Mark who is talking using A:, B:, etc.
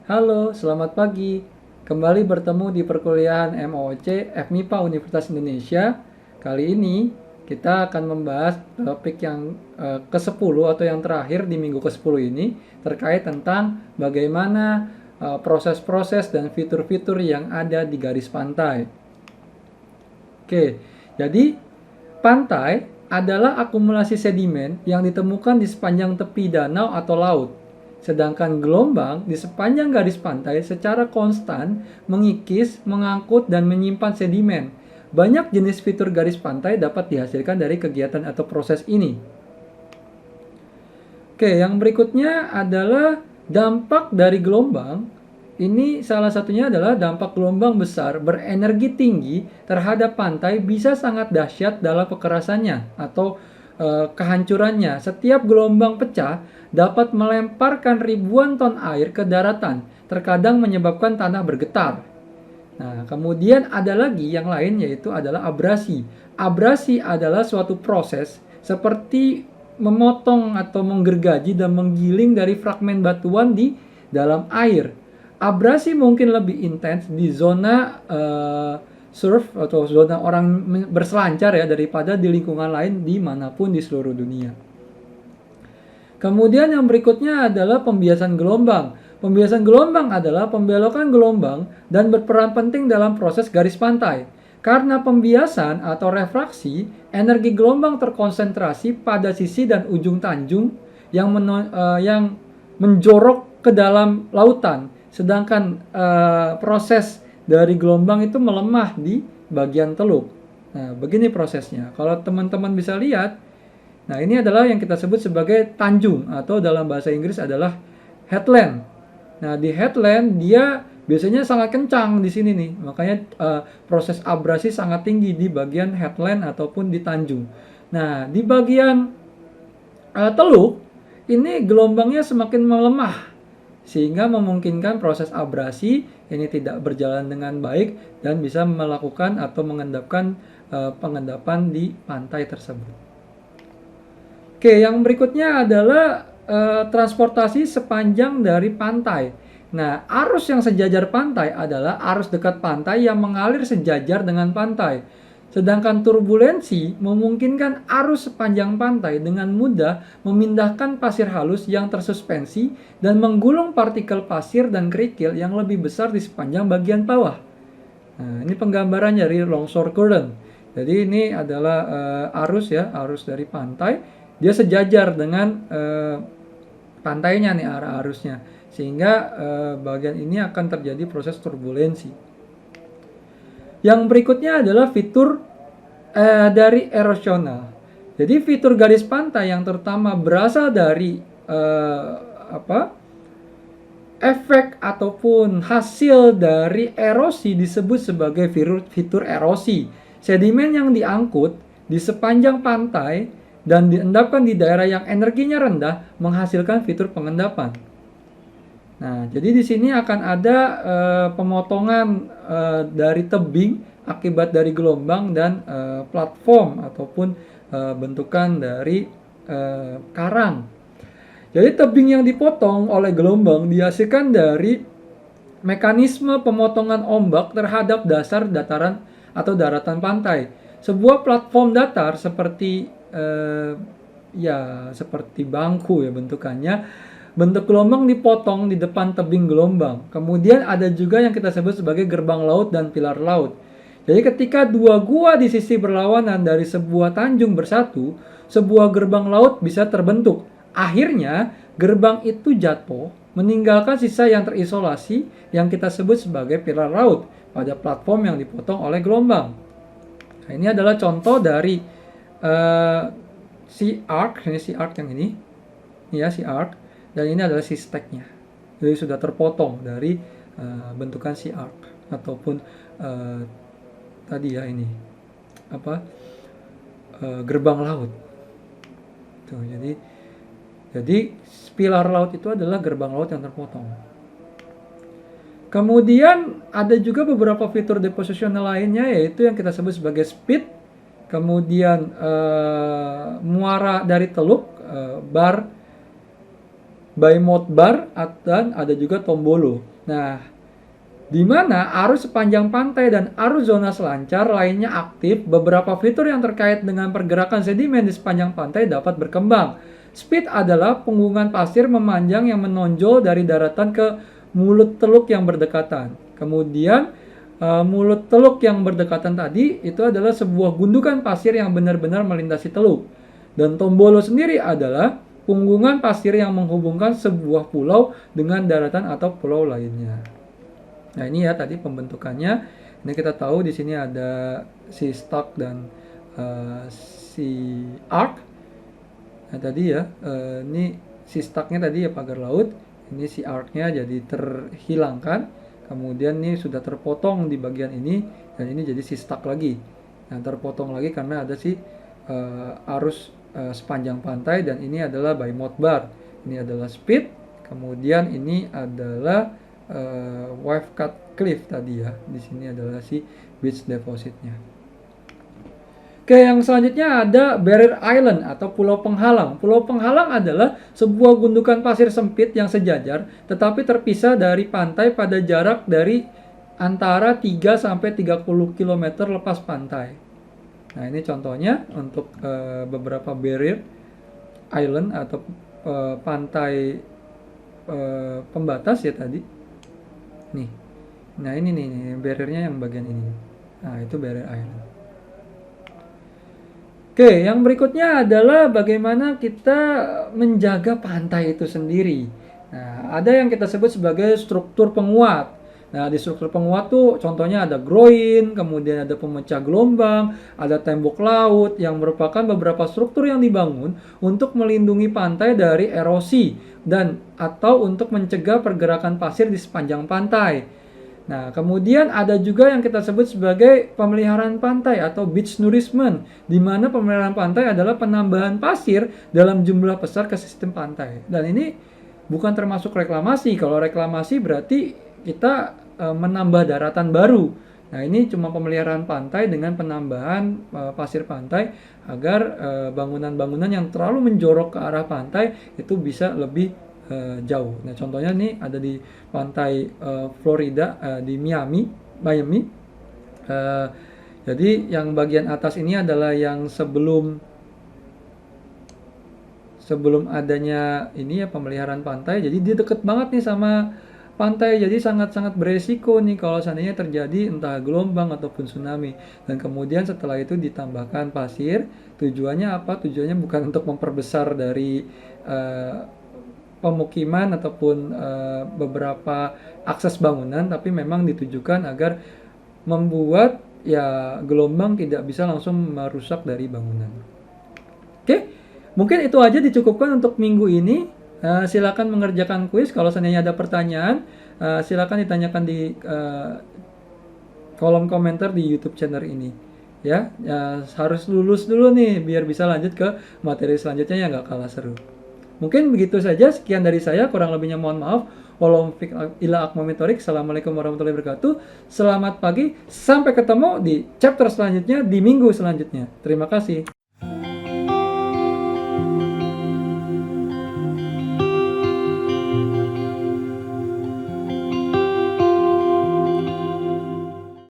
A: Halo, selamat pagi. Kembali bertemu di perkuliahan MOOC FMIPA Universitas Indonesia. Kali ini kita akan membahas topik yang ke-10 atau yang terakhir di minggu ke-10 ini terkait tentang bagaimana proses-proses dan fitur-fitur yang ada di garis pantai. Oke, jadi pantai adalah akumulasi sedimen yang ditemukan di sepanjang tepi danau atau laut. Sedangkan gelombang di sepanjang garis pantai secara konstan mengikis, mengangkut, dan menyimpan sedimen. Banyak jenis fitur garis pantai dapat dihasilkan dari kegiatan atau proses ini. Oke, yang berikutnya adalah dampak dari gelombang. Ini salah satunya adalah dampak gelombang besar berenergi tinggi terhadap pantai bisa sangat dahsyat dalam kekerasannya atau kehancurannya. Setiap gelombang pecah dapat melemparkan ribuan ton air ke daratan, terkadang menyebabkan tanah bergetar. Nah, kemudian ada lagi yang lain yaitu adalah abrasi. Abrasi adalah suatu proses seperti memotong atau menggergaji dan menggiling dari fragmen batuan di dalam air. Abrasi mungkin lebih intens di zona surf atau zona orang berselancar ya daripada di lingkungan lain dimanapun di seluruh dunia. Kemudian yang berikutnya adalah pembiasan gelombang. Pembiasan gelombang adalah pembelokan gelombang dan berperan penting dalam proses garis pantai. Karena pembiasan atau refraksi, energi gelombang terkonsentrasi pada sisi dan ujung tanjung yang menjorok ke dalam lautan. Sedangkan proses dari gelombang itu melemah di bagian teluk. Nah, begini prosesnya. Kalau teman-teman bisa lihat, nah ini adalah yang kita sebut sebagai tanjung atau dalam bahasa Inggris adalah headland. Nah, di headland dia biasanya sangat kencang di sini nih. Makanya proses abrasi sangat tinggi di bagian headland ataupun di tanjung. Nah, di bagian teluk ini gelombangnya semakin melemah sehingga memungkinkan proses abrasi ini tidak berjalan dengan baik dan bisa melakukan atau mengendapkan pengendapan di pantai tersebut. Oke, yang berikutnya adalah transportasi sepanjang dari pantai. Nah, arus yang sejajar pantai adalah arus dekat pantai yang mengalir sejajar dengan pantai. Sedangkan turbulensi memungkinkan arus sepanjang pantai dengan mudah memindahkan pasir halus yang tersuspensi dan menggulung partikel pasir dan kerikil yang lebih besar di sepanjang bagian bawah. Nah, ini penggambaran dari longshore current. Jadi ini adalah arus dari pantai. Dia sejajar dengan pantainya nih arah arusnya. Sehingga bagian ini akan terjadi proses turbulensi. Yang berikutnya adalah fitur dari erosional. Jadi fitur garis pantai yang terutama berasal dari efek ataupun hasil dari erosi disebut sebagai fitur erosi. Sedimen yang diangkut di sepanjang pantai dan diendapkan di daerah yang energinya rendah menghasilkan fitur pengendapan. Nah, jadi di sini akan ada pemotongan dari tebing akibat dari gelombang dan platform ataupun bentukan dari karang. Jadi tebing yang dipotong oleh gelombang dihasilkan dari mekanisme pemotongan ombak terhadap dasar dataran atau daratan pantai. Sebuah platform datar seperti seperti bangku ya bentukannya. Bentuk gelombang dipotong di depan tebing gelombang. Kemudian ada juga yang kita sebut sebagai gerbang laut dan pilar laut. Jadi ketika dua gua di sisi berlawanan dari sebuah tanjung bersatu, sebuah gerbang laut bisa terbentuk. Akhirnya gerbang itu jatuh, meninggalkan sisa yang terisolasi yang kita sebut sebagai pilar laut pada platform yang dipotong oleh gelombang. Nah, ini adalah contoh dari sea arc, ini sea arc yang ini. Ya, sea arc. Dan ini adalah sea stack-nya. Jadi sudah terpotong dari bentukan sea arc ataupun tadi ya ini gerbang laut. Tuh, jadi pilar laut itu adalah gerbang laut yang terpotong. Kemudian ada juga beberapa fitur depositional lainnya yaitu yang kita sebut sebagai speed. Kemudian muara dari teluk, bar by mode bar, dan ada juga tombolo. Nah, di mana arus sepanjang pantai dan arus zona selancar lainnya aktif, beberapa fitur yang terkait dengan pergerakan sedimen di sepanjang pantai dapat berkembang. Speed adalah punggungan pasir memanjang yang menonjol dari daratan ke mulut teluk yang berdekatan. Kemudian mulut teluk yang berdekatan tadi itu adalah sebuah gundukan pasir yang benar-benar melintasi teluk. Dan tombolo sendiri adalah punggungan pasir yang menghubungkan sebuah pulau dengan daratan atau pulau lainnya. Nah, ini ya tadi pembentukannya. Ini kita tahu di sini ada si stalk dan si arc. Nah, tadi ya, ini si stalknya tadi ya pagar laut. Ini si arcnya jadi terhilangkan. Kemudian ini sudah terpotong di bagian ini dan ini jadi si stalk lagi. Nah, terpotong lagi karena ada si arus sepanjang pantai dan ini adalah by mode bar. Ini adalah speed. Kemudian ini adalah wave cut cliff tadi ya. Di sini adalah si beach depositnya. Oke, yang selanjutnya ada barrier island atau pulau penghalang. Pulau penghalang adalah sebuah gundukan pasir sempit yang sejajar tetapi terpisah dari pantai pada jarak dari antara 3 sampai 30 km lepas pantai. Nah, ini contohnya untuk beberapa barrier island atau pantai pembatas ya tadi. Nih. Nah, ini nih barriernya yang bagian ini. Nah, itu barrier island. Oke, yang berikutnya adalah bagaimana kita menjaga pantai itu sendiri. Nah, ada yang kita sebut sebagai struktur penguat. Nah, di struktur penguat tuh contohnya ada groin, kemudian ada pemecah gelombang, ada tembok laut yang merupakan beberapa struktur yang dibangun untuk melindungi pantai dari erosi dan atau untuk mencegah pergerakan pasir di sepanjang pantai. Nah, kemudian ada juga yang kita sebut sebagai pemeliharaan pantai atau beach nourishment, di mana pemeliharaan pantai adalah penambahan pasir dalam jumlah besar ke sistem pantai. Dan ini bukan termasuk reklamasi. Kalau reklamasi berarti kita menambah daratan baru. Nah, ini cuma pemeliharaan pantai dengan penambahan pasir pantai agar bangunan-bangunan yang terlalu menjorok ke arah pantai itu bisa lebih jauh. Nah, contohnya nih ada di pantai Florida di Miami. Jadi yang bagian atas ini adalah yang sebelum adanya ini ya pemeliharaan pantai. Jadi dia deket banget nih sama pantai. Jadi sangat-sangat beresiko nih kalau seandainya terjadi entah gelombang ataupun tsunami. Dan kemudian setelah itu ditambahkan pasir. Tujuannya apa? Tujuannya bukan untuk memperbesar dari pemukiman ataupun beberapa akses bangunan, tapi memang ditujukan agar membuat ya gelombang tidak bisa langsung merusak dari bangunan. Oke, mungkin itu aja dicukupkan untuk minggu ini. Silakan mengerjakan kuis. Kalau seandainya ada pertanyaan, silakan ditanyakan di kolom komentar di YouTube channel ini. Ya, harus lulus dulu nih biar bisa lanjut ke materi selanjutnya yang gak kalah seru. Mungkin begitu saja, sekian dari saya, kurang lebihnya mohon maaf. Walau ila akmomitorik. Assalamualaikum warahmatullahi wabarakatuh. Selamat pagi, sampai ketemu di chapter selanjutnya di minggu selanjutnya. Terima kasih.